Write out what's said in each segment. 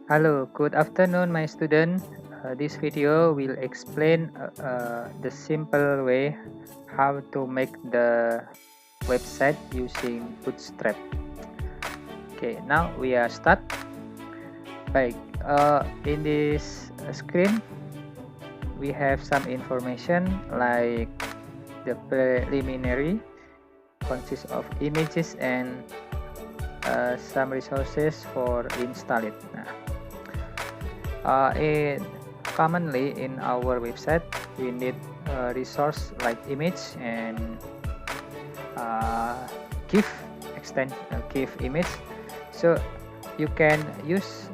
Hello, good afternoon, my student. This video will explain the simple way how to make the website using Bootstrap. Okay, now we are start. Baik, in this screen we have some information like the preliminary consists of images and some resources for install it. Commonly in our website we need a resource like image and GIF GIF image, so you can use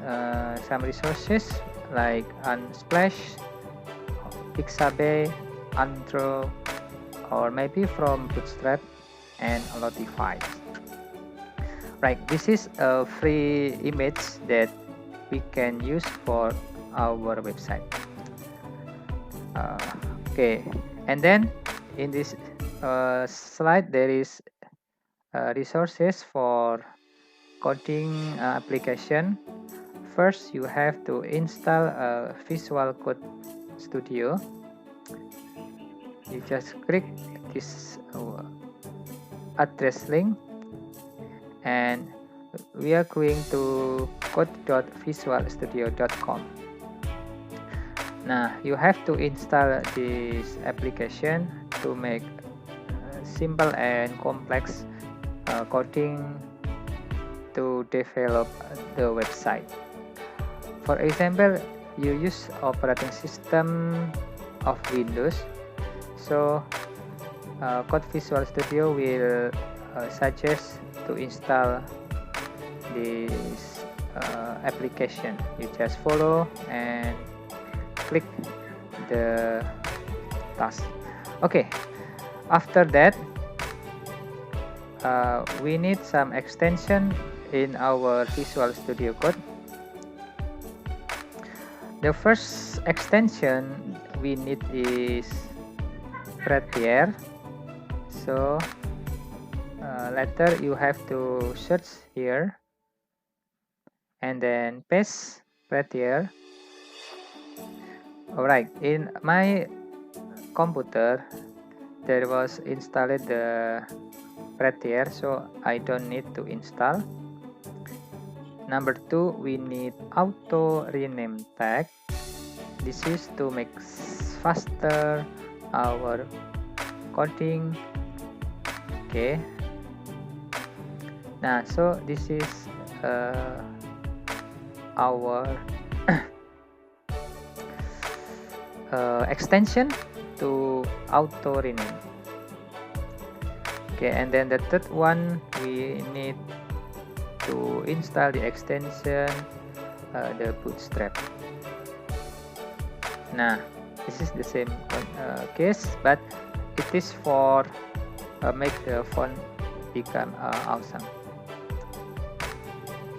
some resources like Unsplash, Pixabay, Andro, or maybe from Bootstrap and Lotify. Right, this is a free image that we can use for our website. Okay, and then in this slide there is resources for coding application. First, you have to install Visual Code Studio. You just click this address link and we are going to code.visualstudio.com. Now you have to install this application to make simple and complex coding to develop the website. For example, you use operating system of Windows, so Code Visual Studio will suggest to install this application. You just follow and click the task. Okay, after that we need some extension in our Visual Studio Code. The first extension we need is Prettier. So later you have to search here and then paste Prettier. Alright, in my computer there was installed the Prettier, so I don't need to install. Number 2, we need auto rename tag. This is to make faster our coding. Okay, now so this is our extension to auto rename. Okay, and then the third one, we need to install the extension the Bootstrap. Now this is the same case, but it is for make the font become awesome.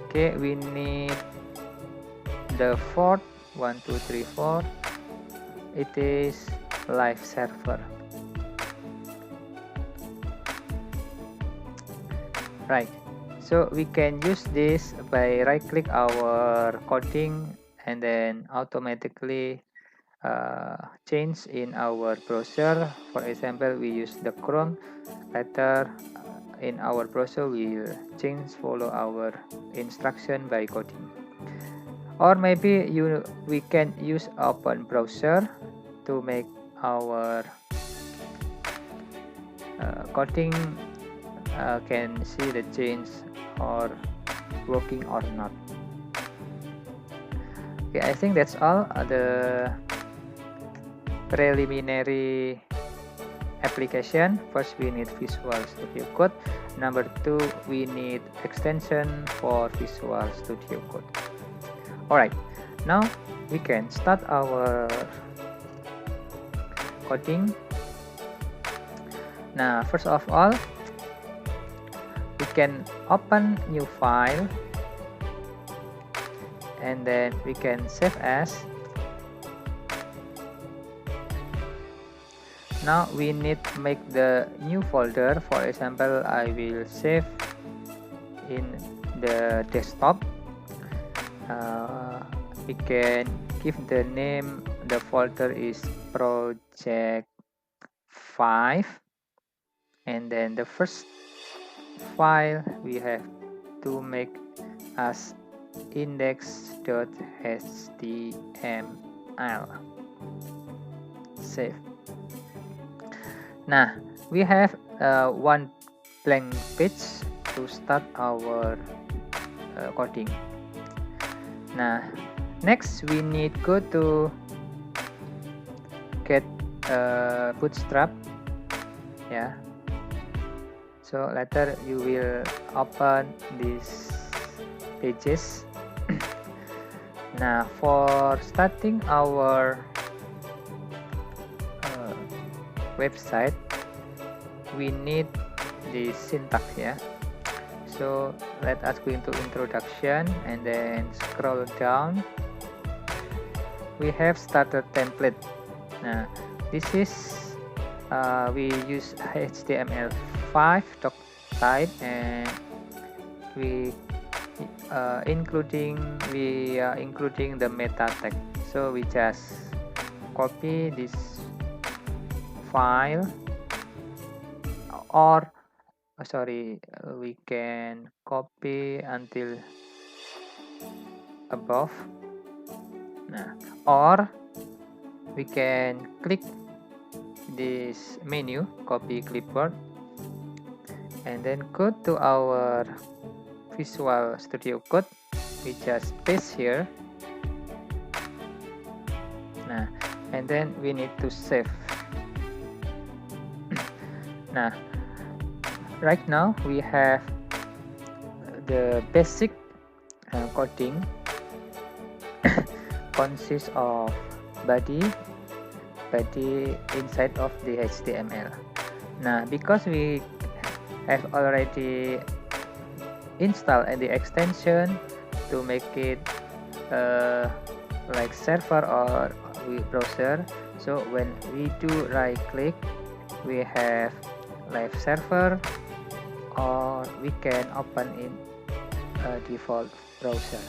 Okay, we need the fourth 1 2 3 4. It is live server. Right, so we can use this by right click our coding and then automatically change in our browser. For example, we use the Chrome. Later in our browser we will change follow our instruction by coding, or maybe we can use open browser to make our coding can see the change or working or not. Okay, I think that's all the preliminary application. First, we need Visual Studio Code. Number 2, we need extension for Visual Studio Code. Alright, now we can start our coding. Now, first of all, we can open new file and then we can save as. Now we need to make the new folder. For example, I will save in the desktop. we can give the name, the folder is project 5, and then the first file we have to make as index.html. Save. Nah, we have one blank page to start our coding. Nah, next we need go to get Bootstrap, yeah. So later you will open these pages. Now for starting our website, we need the syntax, yeah. So let us go into introduction and then scroll down. We have starter template. Now this is we use HTML5 doc type, and we including the meta tag. So we just copy this file, or we can copy until above. Nah, or we can click this menu, copy clipboard, and then go to our Visual Studio Code. We just paste here. Nah, and then we need to save. Nah, right now we have the basic coding consists of body inside of the HTML. Now because we have already installed the extension to make it like server or browser, so when we do right click, we have live server, or we can open in a default browser.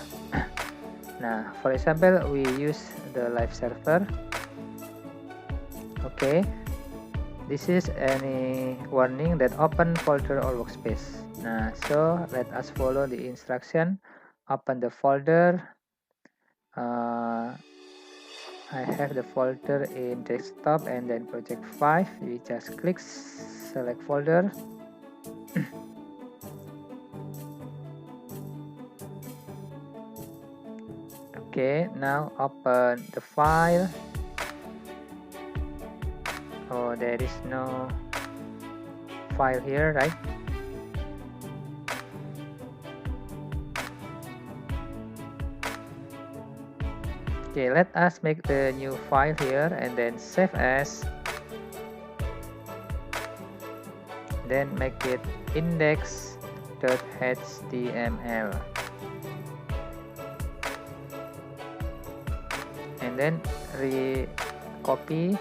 Now for example, we use the live server. Okay, this is any warning that open folder or workspace. Now so let us follow the instruction. Open the folder. I have the folder in desktop and then project 5. We just click select folder. Okay, now open the file. Oh, there is no file here, right? Okay, let us make the new file here and then save as. Then make it index.html. And then copy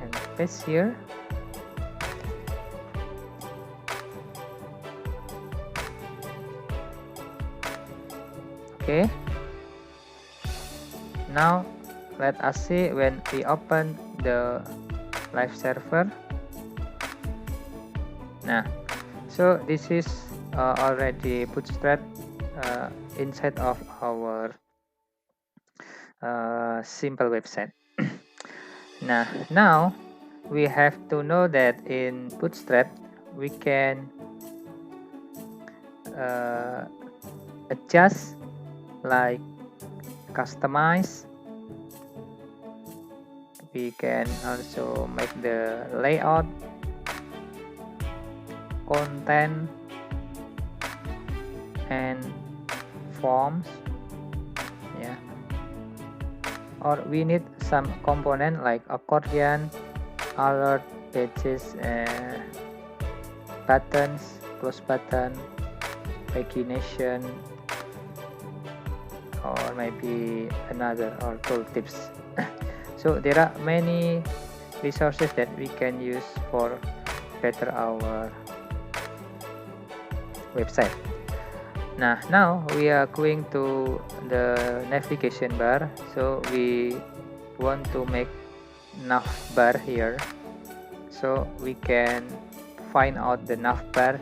and paste here. Okay. Now let us see when we open the live server. Nah, so this is already Bootstrap inside of our simple website. Now we have to know that in Bootstrap we can adjust, like customize. We can also make the layout, content, and forms, yeah. Or we need some component like accordion, alert, pages, buttons, close button, pagination, or maybe another, or tooltips. So there are many resources that we can use for better our website. Now we are going to the navigation bar, so we want to make nav bar here, so we can find out the nav bar.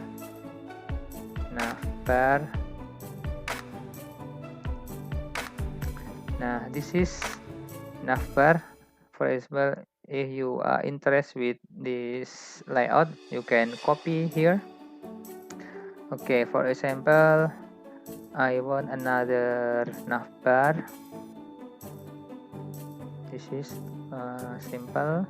Nah, this is nav bar. For example, if you are interested with this layout, you can copy here. Okay, for example, I want another nav bar. This is simple.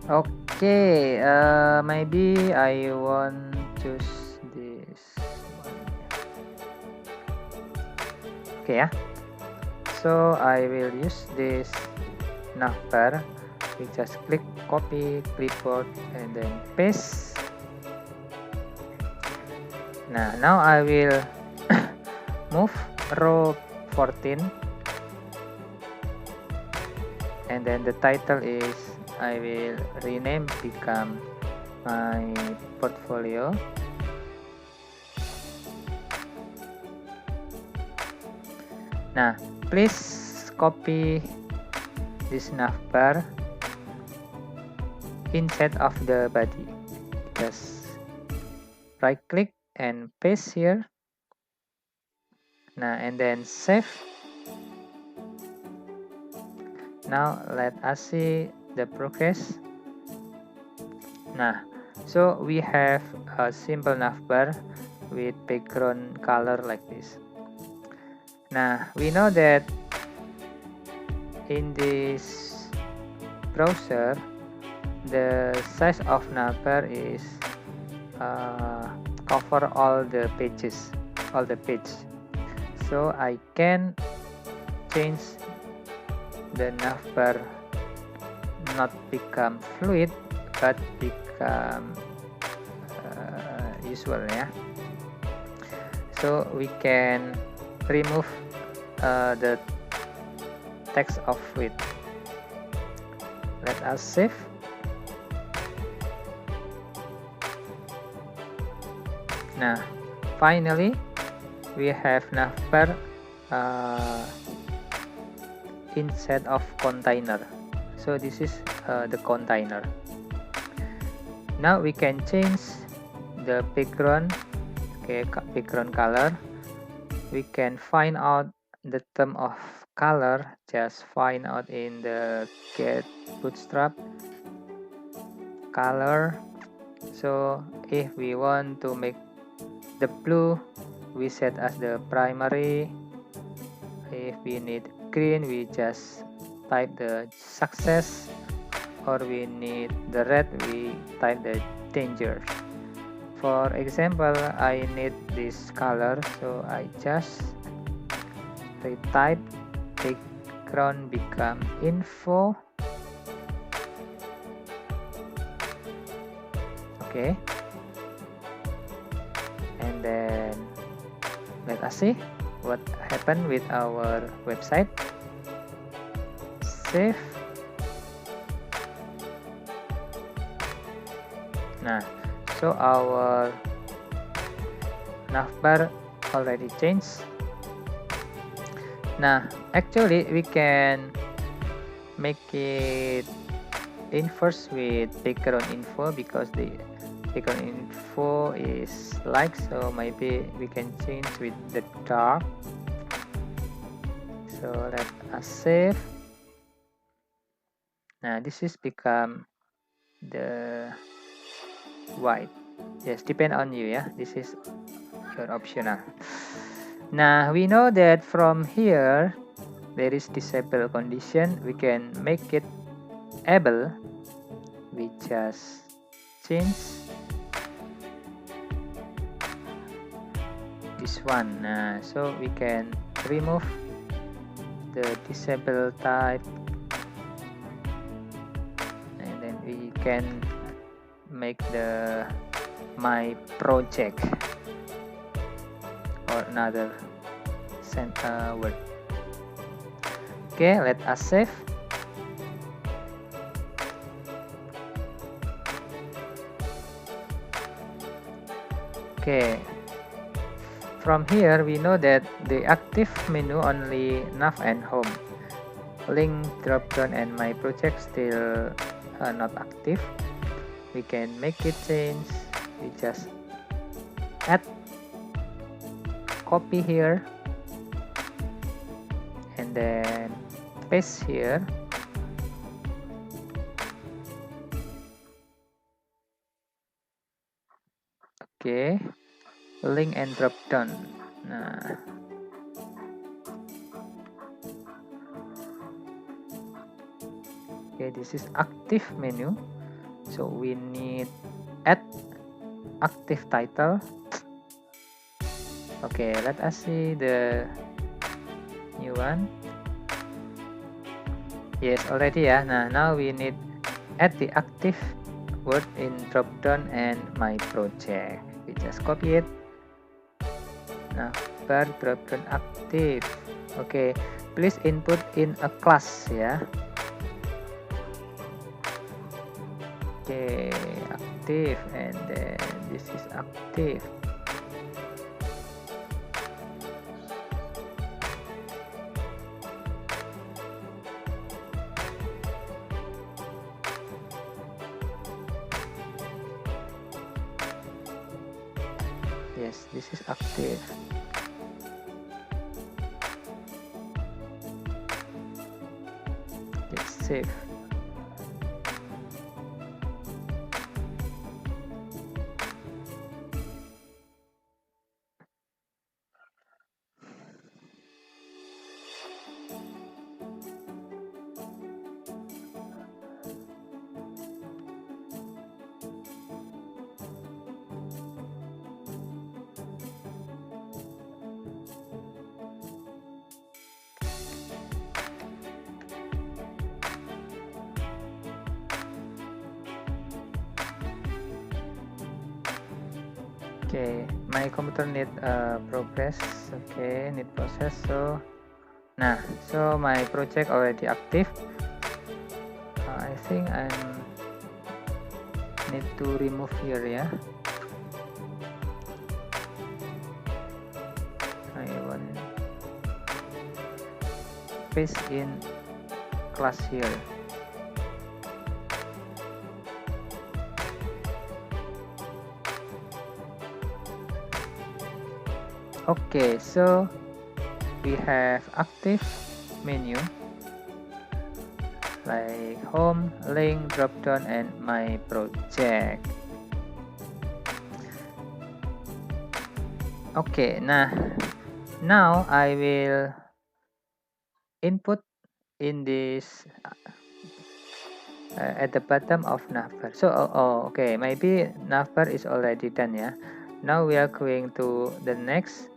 Okay, maybe I want choose this one. Okay, yeah. So I will use this navbar. We just click copy clipboard and then paste. Now I will move row 14, and then the title is, I will rename become my portfolio. Please copy this navbar inside of the body. Just right click and paste here. And then save. Now let us see the progress. So we have a simple navbar with background color like this. We know that in this browser the size of navbar is cover all the pages, so I can change the navbar not become fluid but become usual, yeah. So we can remove the text of it. Let us save. Finally we have navbar inside of container. So this is the container. Now we can change the background. Okay, background color. We can find out the term of color. Just find out in the get bootstrap color. So if we want to make the blue, we set as the primary. If we need green, we just type the success, or we need the red, we type the danger. For example, I need this color, so I just retype background become info. Okay, and then let us see what happened with our website. Save. So our navbar already changed. Actually we can make it inverse with background info, because the background info is like, so maybe we can change with the dark. So let us save. This is become the white. Yes, depend on you, yeah. This is your optional. We know that from here there is disable condition. We can make it able. We just change this one. So we can remove the disable type, and then we can make the my project or another word. Okay, let us save. Okay, from here we know that the active menu only nav and home. Link, dropdown, and my project still not active. We can make it change. We just add, copy here, and then paste here. Okay, link and drop down. Nah, okay, this is active menu, so we need add active title. Okay, let us see the new one. Yes, already ya. Nah, now we need add the active word in dropdown and my project. We just copy it. Nah, bar dropdown active. Okay, please input in a class ya. Okay, active, and then this is active. Yes, this is active. Let's save. Okay, my computer need progress. Okay, need process. So, nah, so my project already active. I think I need to remove here ya. I want paste in class here. Okay, so we have active menu like home, link, dropdown, and my project. Okay, now I will input in this at the bottom of navbar. So okay, maybe navbar is already done ya. Now we are going to the next.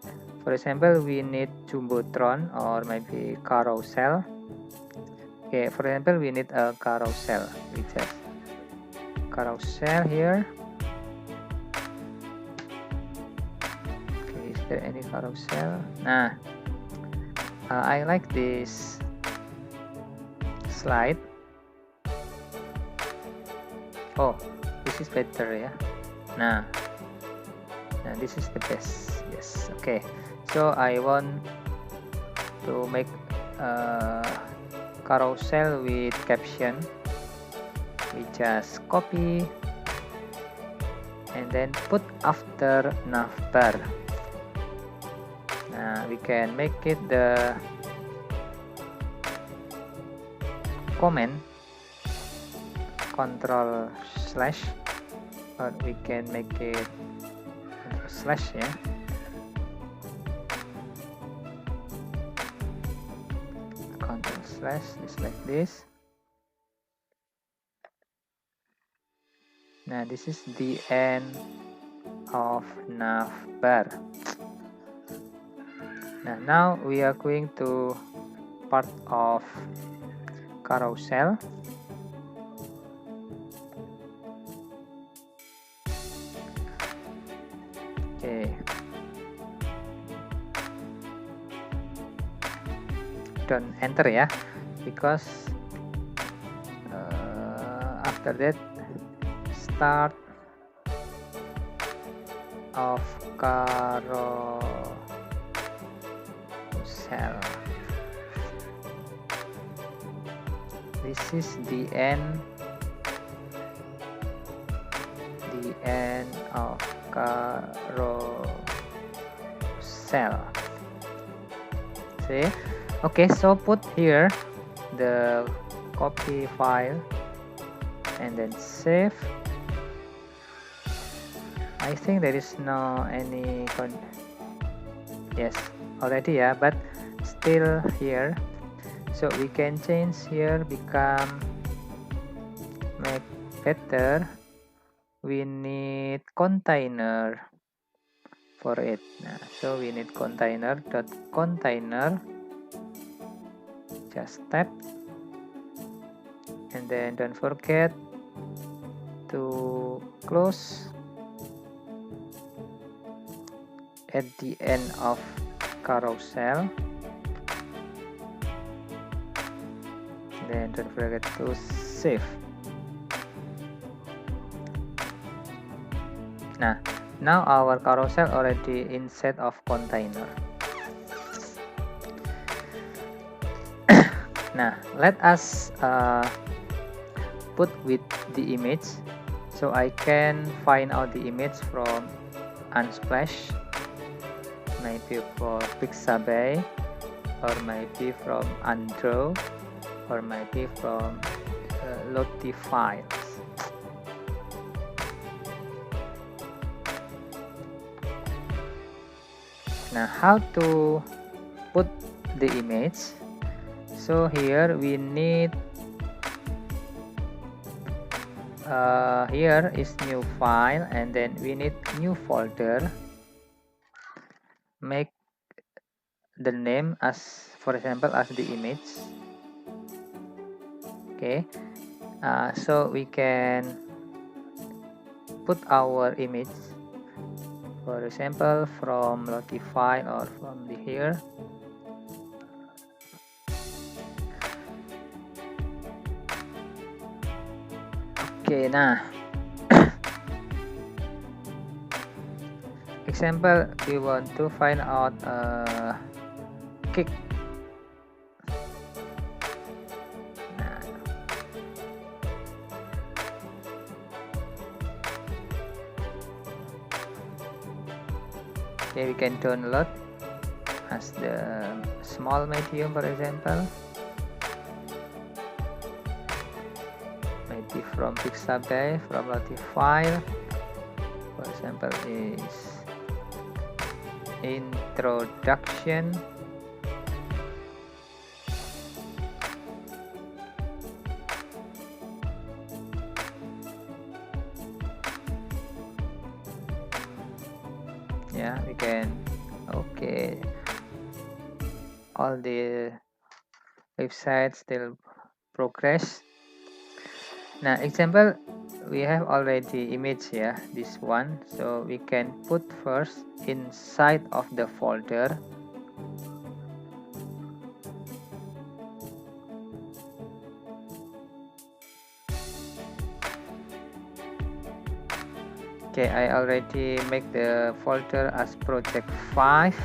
For example, we need jumbotron or maybe carousel. Okay, for example, we need a carousel. We just carousel here. Okay, is there any carousel? Nah, I like this slide. Oh, this is better ya. Nah, this is the best. Yes, okay. So I want to make carousel with caption. We just copy and then put after navbar. Now we can make it the comment control slash, or we can make it slash ya. Control slash, just like this. Now this is the end of navbar. Now we are going to part of carousel. Okay, don't enter ya. because after that start of carousel. This is the end of carousel. See? Okay, so put here the copy file and then save. I think there is no any yes, already, yeah, but still here. So we can change here, become make better. We need container for it. Nah, so we need container just tap, and then don't forget to close at the end of carousel, then don't forget to save. Now our carousel already inside of container. Now let us put with the image, so I can find out the image from Unsplash, maybe for Pixabay, or maybe from Undraw, or maybe from Lottie files. Now how to put the image? So here we need here is new file, and then we need new folder. Make the name as, for example, as the image. Okay, so we can put our image, for example, from Lottie file or from the here. Okay, nah example, we want to find out kick. Nah. Okay, we can download as the small medium, for example, maybe from Pixabay, from Lottie file, for example, is introduction. Yeah, we can, okay, all the websites still progress. Now example, we have already image here, this one, so we can put first inside of the folder. Okay, I already make the folder as project 5.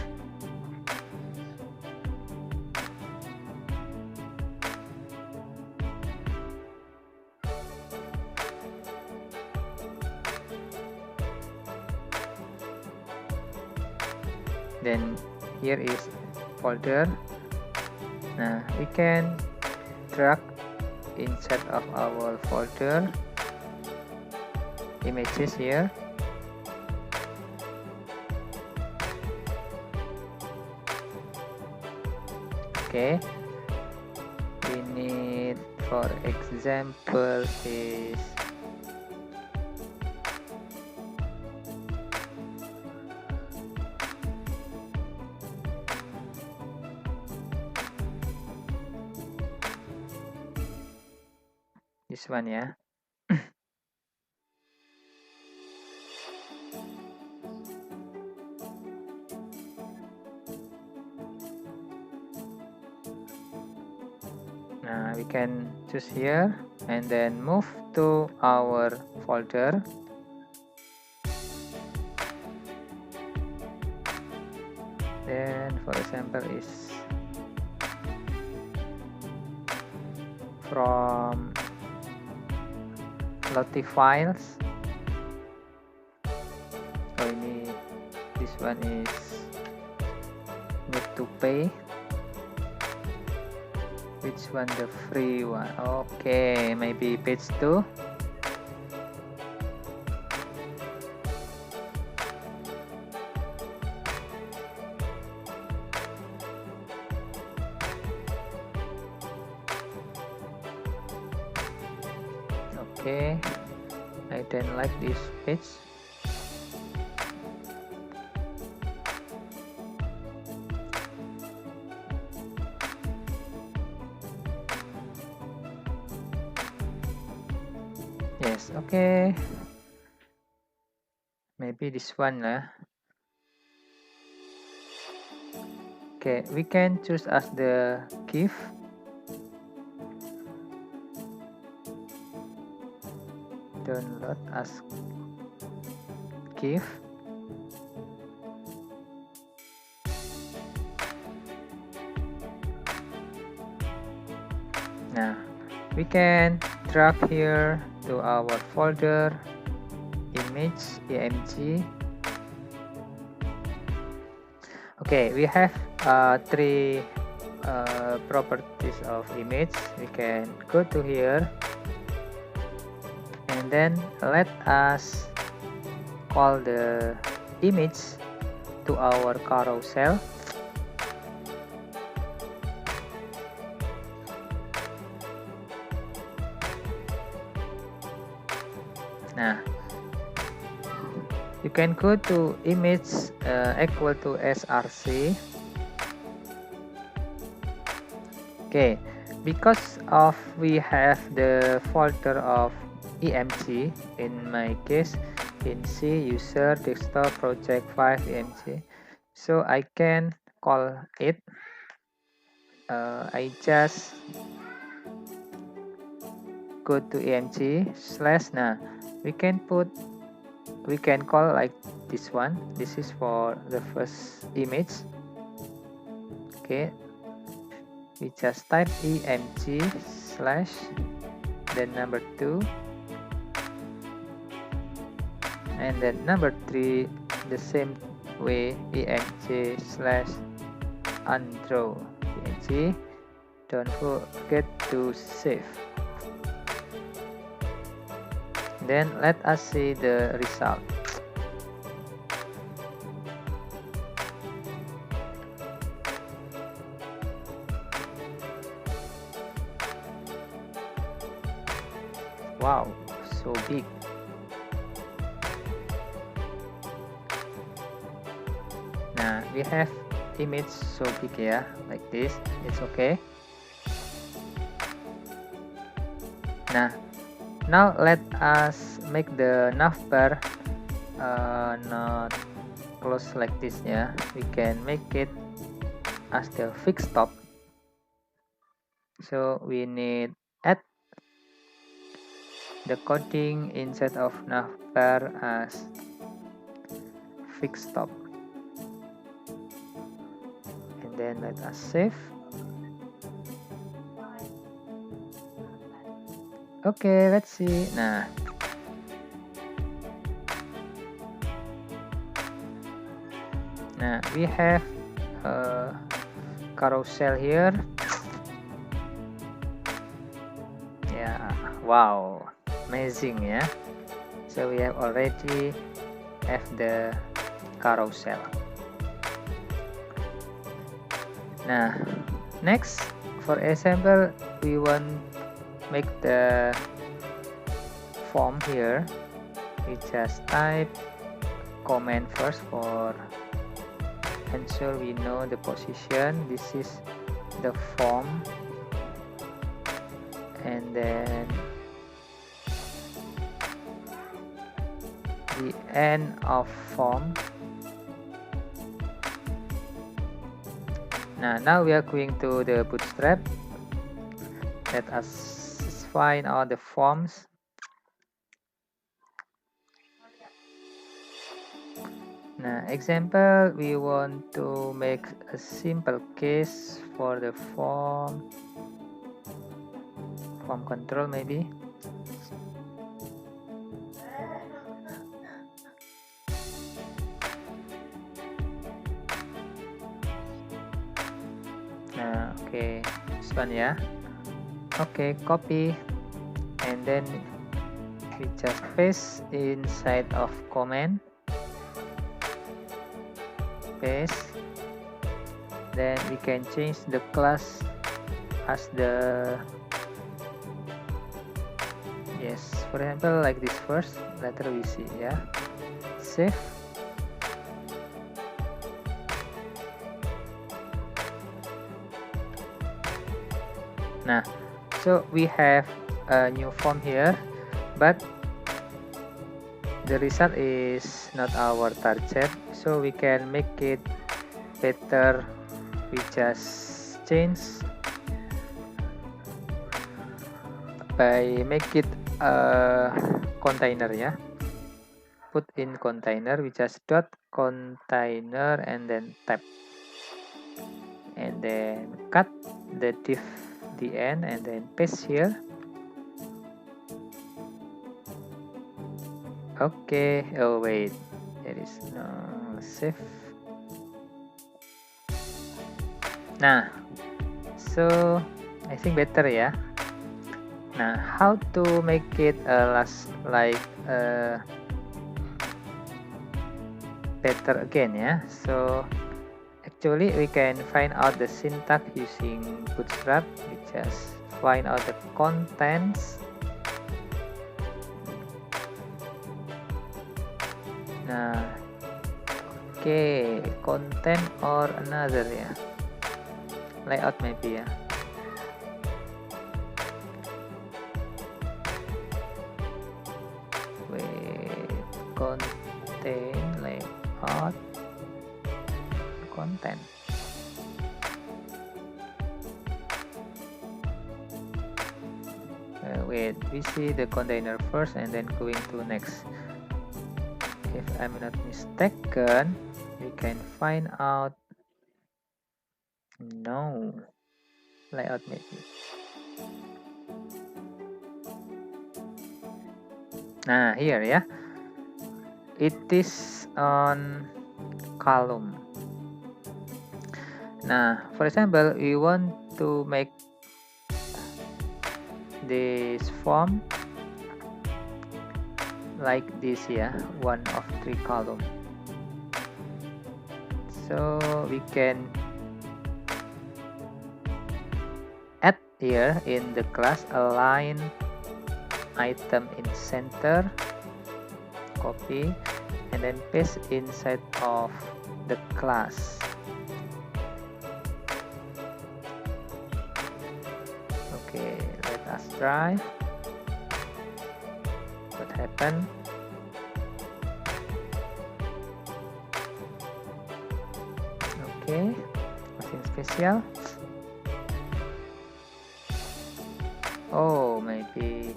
Then here is folder. Now we can drag inside of our folder images here. Okay, we need, for example, is this one, yeah. Now we can choose here and then move to our folder. Then for example is from Lottie files. So ini this one is need to pay. Which one the free one? Okay, maybe page 2. Okay, I don't like this page. Yes, okay. Maybe this one lah. Okay, we can choose as the GIF. Download as GIF. Nah, we can drag here to our folder image img. Okay, we have three properties of image. We can go to here and then let us call the image to our carousel. Nah, you can go to image equal to src. Okay, because of we have the folder of img, in my case in C user desktop project 5 img, so I can call it. I just go to img slash. Nah, we can call like this one. This is for the first image. Okay, we just type img slash then number 2 and then number 3 the same way, img slash undraw png. Don't forget to save. Then let us see the result. Wow, so big. Nah, we have image so big ya, like this. It's okay. Nah, now let us make the navbar not close like this ya. We can make it as the fixed top. So we need add the coding inside of navbar as fixed top. And then let us save. Okay, let's see. Nah, we have a carousel here. Yeah, wow, amazing ya. So we have already have the carousel. Nah, next for example we want make the form here. We just type comment first for ensure we know the position. This is the form, and then the end of form. Now we are going to the bootstrap. Let us find all the forms. Now, example, we want to make a simple case for the form control maybe. Nah, okay, this one ya. Okay, copy, and then we just paste inside of comment. Paste. Then we can change the class as the, yes, for example like this first, later we see ya. Save. Nah, so we have a new form here, but the result is not our target, so we can make it better. We just change by make it a container ya. Put in container, we just dot container and then tab, and then cut the div the end and then paste here. Okay, oh wait, there is no save. Nah, so I think better ya. Nah, how to make it like better again ya. So actually we can find out the syntax using Bootstrap. We just find out the contents. Nah, okay, content or another ya, layout maybe ya. Wait, content, layout, content. Wait, we see the container first and then going to next. If I'm not mistaken, we can find out, no, layout maybe. Nah, here ya, it is on column. Nah, for example, we want to make this form like this ya, 1 of 3 column. So we can add here in the class align item in center, copy, and then paste inside of the class. Okay, let us try what happened. Okay, nothing special. Oh, maybe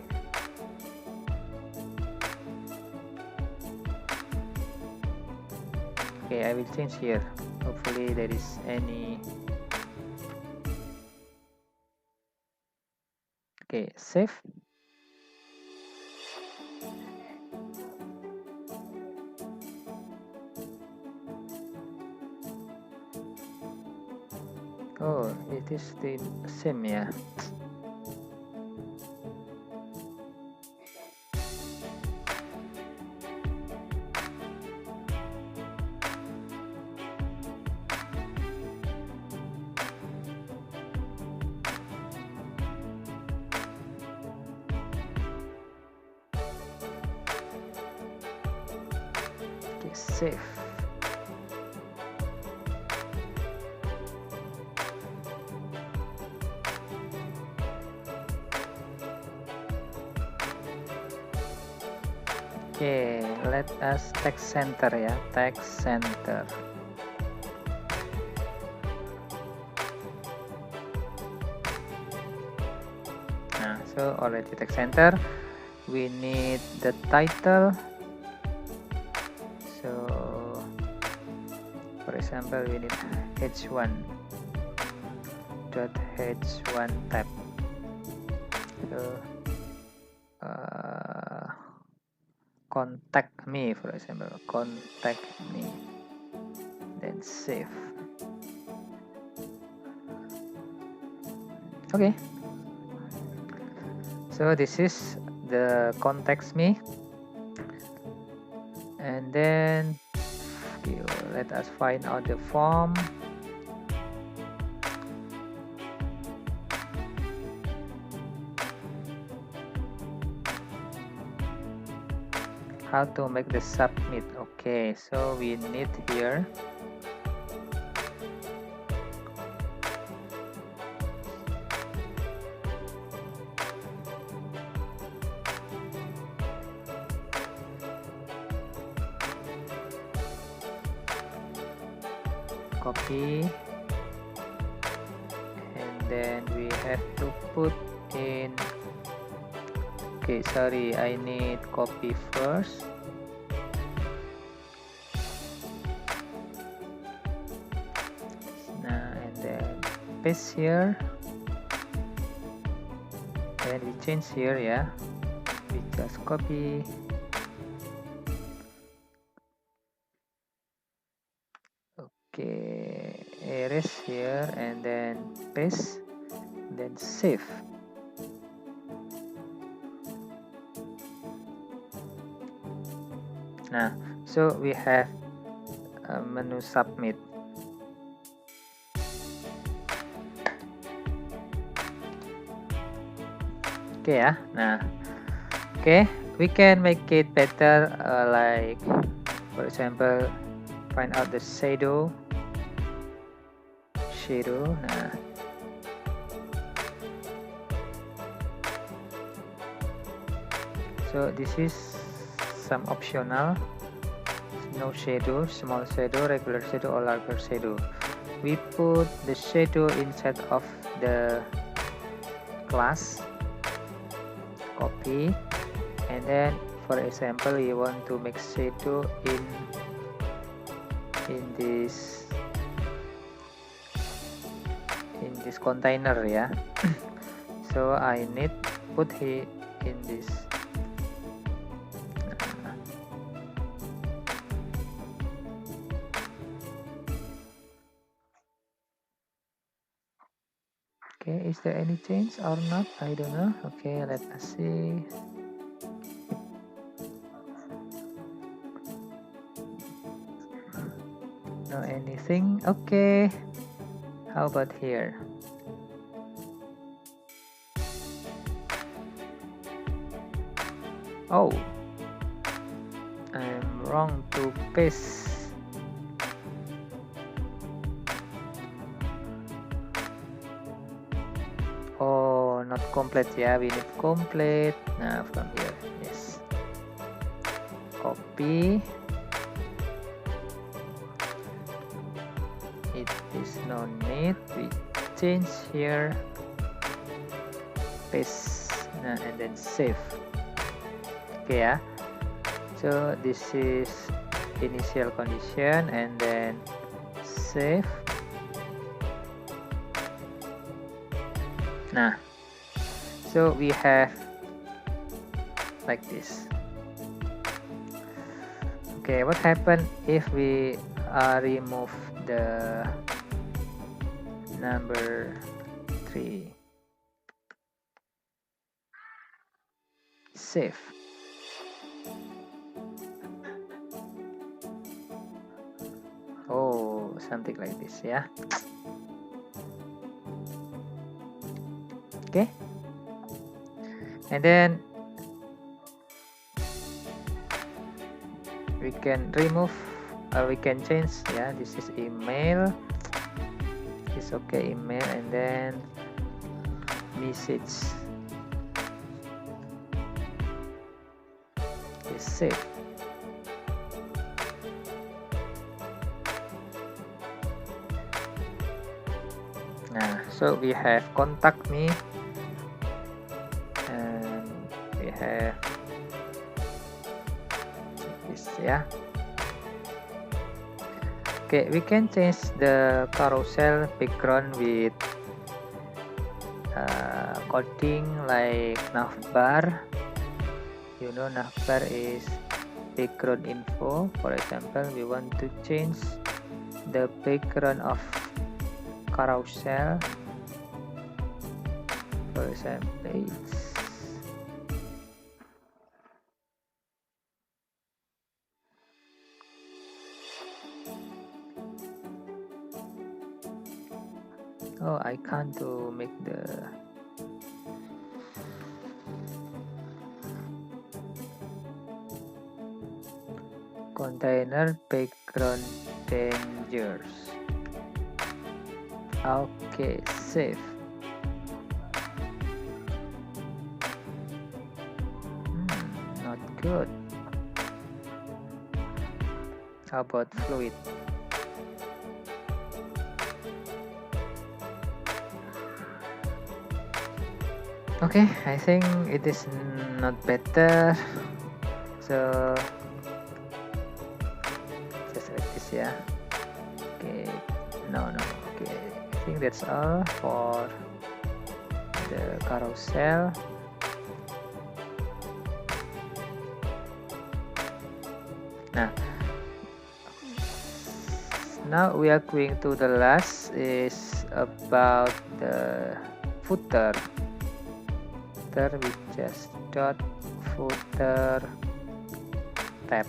okay, I will change here. Hopefully there is any. Okay, save. Oh, it is the same ya. Okay, save. Okay, let us text center ya, text center. So already text center. We need the title. So for example, we need h1 dot h1 tab. So contact me, for example, contact me, then save. Okay, so this is the contact me, and then okay, let us find out the form. How to make the submit. Okay, so we need here copy, and then we have to put in, okay, sorry, I need copy first. Nah, and then paste here, and we change here, yeah, we just copy, okay, erase here, and then paste, then save. Nah, so we have a menu submit. Okay ya. Nah, okay, we can make it better, like for example, find out the shadow. Nah, so this is some optional. No shadow, small shadow, regular shadow, or larger shadow. We put the shadow inside of the class, copy, and then for example we want to make shadow in this container, yeah. So I need put here in this. Okay, is there any change or not? I don't know. Okay, let us see. No anything. Okay, how about here? Oh, I'm wrong to paste. Oh, not complete. Yeah, we need complete. Now from here, yes. Copy. It is no need. We change here. Paste. Nah, and then save. Okay, yeah. So this is initial condition, and then save. Nah, so we have like this. Okay, what happened if we remove the number 3? Save. Oh, something like this, yeah. Okay, and then we can remove, or we can change, yeah. This is email, it's okay, email, and then message is save. Nah, so we have contact me, ya. Okay, we can change the carousel background with coding like navbar. You know, navbar is background info. For example, we want to change the background of carousel. For example, oh, I can't to make the container background dangers. Okay, save. Not good. How about fluid? Okay, I think it is not better. So just like this, yeah. Okay, no. Okay, I think that's all for the carousel. Now we are going to the last is about the footer. We just dot footer tab.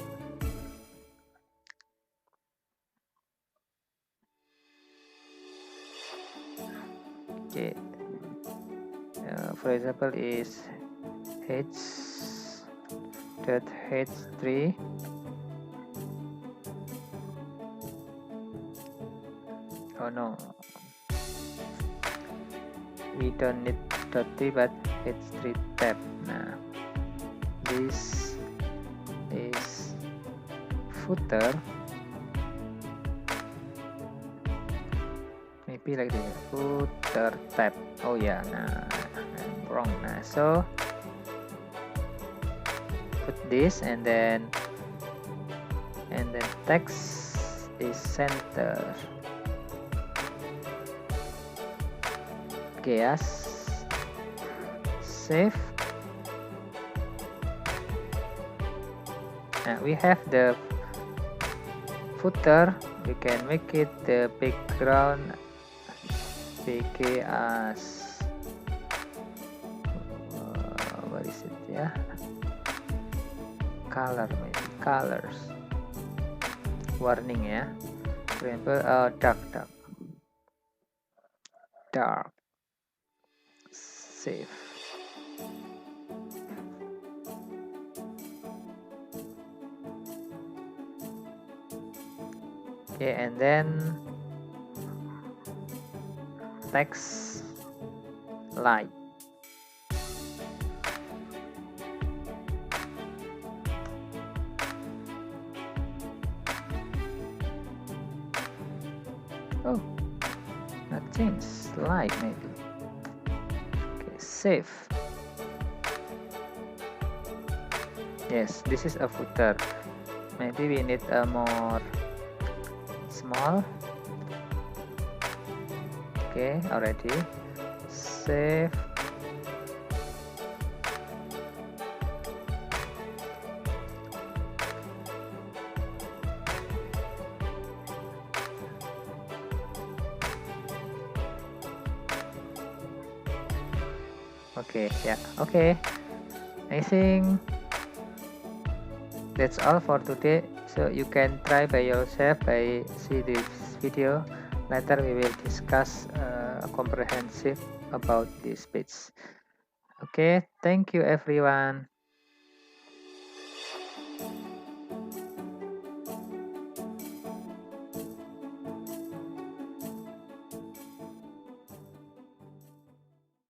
Okay, for example is h.h3. Oh no, we don't need .3 but h3 tab. Nah, this is footer. Maybe like this, footer tab. Oh yeah, nah, I'm wrong. Nah, so put this and then text is center. Okay, yes, save. Now we have the footer. We can make it the background bg as what is it, yeah, color, maybe colors, warning, ya. For example, dark. Save. Okay, and then text light. Oh, not change, light maybe. Okay, save. Yes, this is a footer. Maybe we need a more small. Okay, already save. Okay, yeah, okay, I think that's all for today. So you can try by yourself by see this video. Later we will discuss comprehensive about this page. Okay, thank you everyone.